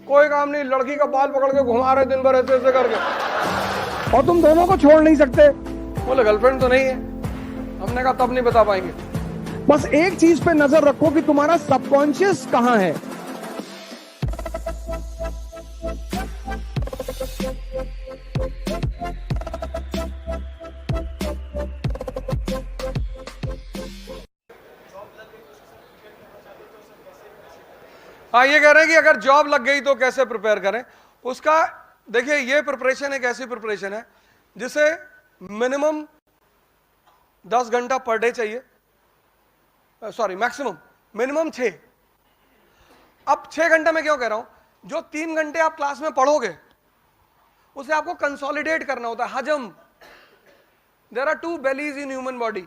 कोई काम नहीं, लड़की का बाल पकड़ के घुमा रहे दिन भर ऐसे ऐसे करके, और तुम दोनों को छोड़ नहीं सकते। बोले गर्लफ्रेंड तो नहीं है। हमने कहा तब नहीं बता पाएंगे। बस एक चीज पे नजर रखो कि तुम्हारा सबकॉन्शियस कहां है। हाँ, ये कह रहे हैं कि अगर जॉब लग गई तो कैसे प्रिपेयर करें उसका। देखिए, ये प्रिपरेशन एक ऐसी प्रिपरेशन है जिसे मिनिमम 10 घंटा पर डे चाहिए, सॉरी मैक्सिमम, मिनिमम 6। अब 6 घंटे में क्यों कह रहा हूं, जो 3 घंटे आप क्लास में पढ़ोगे उसे आपको कंसोलिडेट करना होता है, हजम। There are 2 bellies in human body,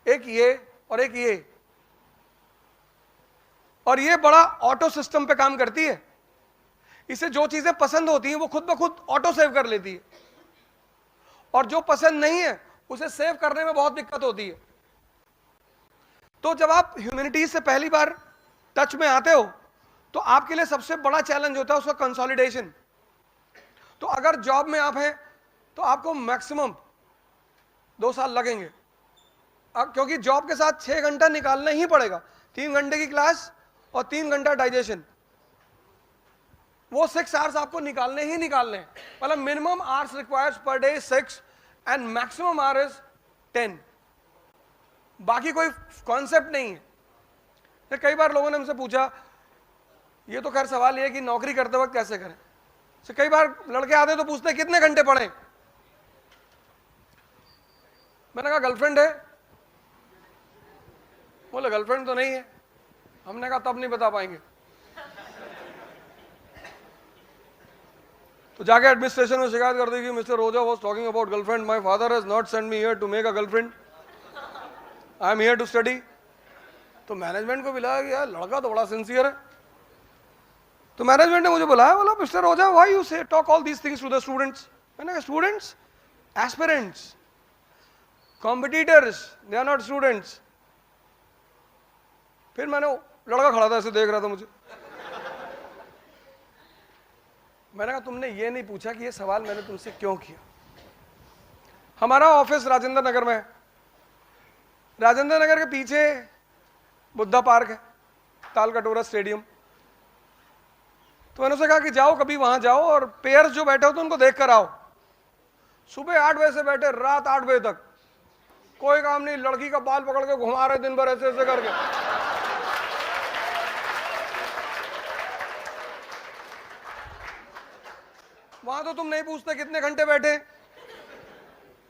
एक ये और एक ये, और ये बड़ा ऑटो सिस्टम पे काम करती है। इसे जो चीजें पसंद होती हैं वो खुद ब खुद ऑटो सेव कर लेती है, और जो पसंद नहीं है उसे सेव करने में बहुत दिक्कत होती है। तो जब आप ह्यूमैनिटीज से पहली बार टच में आते हो तो आपके लिए सबसे बड़ा चैलेंज होता है उसका कंसोलिडेशन। तो अगर जॉब में आप हैं तो आपको मैक्सिमम 2 साल लगेंगे, क्योंकि जॉब के साथ 6 घंटा निकालना ही पड़ेगा। 3 घंटे की क्लास और 3 घंटा डाइजेशन, वो 6 आवर्स आपको निकालने ही निकालने हैं। मतलब minimum hours requires per day 6 and maximum hours 10। बाकी कोई कॉन्सेप्ट नहीं है। तो कई बार लोगों ने हमसे पूछा, ये तो खैर सवाल ये है कि नौकरी करते वक्त कैसे करें। तो कई बार लड़के आते तो पूछते कितने घंटे पढ़े। मैंने कहा गर्लफ्रेंड है। बोले गर्लफ्रेंड तो नहीं है। हमने कहा तब नहीं बता पाएंगे। तो जाके एडमिनिस्ट्रेशन में शिकायत कर दी कि mister Roza was talking about girlfriend, my father has not send me here to make a girlfriend, I am here to study. तो मैनेजमेंट को भी लगा कि यार लड़का तो बड़ा सिंसियर है। तो मैनेजमेंट ने मुझे बुलाया, बोला mister Roza why you say talk all these things to the students. मैंने कहा students, aspirants, competitors, they are not students. फिर मैंने, लड़का खड़ा था ऐसे देख रहा था मुझे, मैंने कहा तुमने ये नहीं पूछा कि ये सवाल मैंने तुमसे क्यों किया। हमारा ऑफिस राजेंद्र नगर में है। राजेंद्र नगर के पीछे बुद्धा पार्क है, तालकटोरा स्टेडियम। तो मैंने उसे कहा कि जाओ कभी वहां जाओ और पेयर्स जो बैठे हो तो उनको देख कर आओ। सुबह 8 बजे से बैठे रात 8 बजे तक, कोई काम नहीं, लड़की का बाल पकड़ के घुमा रहे दिन भर ऐसे ऐसे करके। वहां तो तुम नहीं पूछते कितने घंटे बैठे,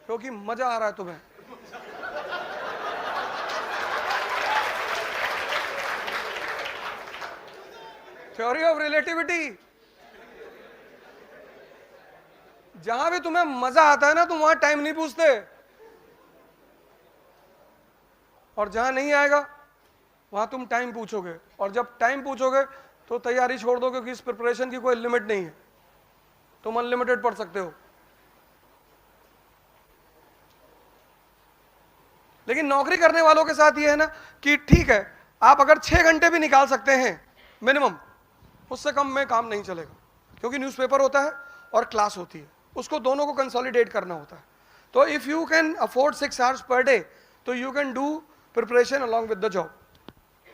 क्योंकि मजा आ रहा है तुम्हें। थ्योरी ऑफ रिलेटिविटी, जहां भी तुम्हें मजा आता है ना तुम वहां टाइम नहीं पूछते, और जहां नहीं आएगा वहां तुम टाइम पूछोगे, और जब टाइम पूछोगे तो तैयारी छोड़ दो, क्योंकि इस प्रिपरेशन की कोई लिमिट नहीं है, तुम अनलिमिटेड पढ़ सकते हो। लेकिन नौकरी करने वालों के साथ ये है ना कि ठीक है, आप अगर 6 घंटे भी निकाल सकते हैं मिनिमम, उससे कम में काम नहीं चलेगा, क्योंकि न्यूज़पेपर होता है और क्लास होती है, उसको दोनों को कंसोलिडेट करना होता है। तो if you can afford 6 hours per day तो you can do preparation along with the job.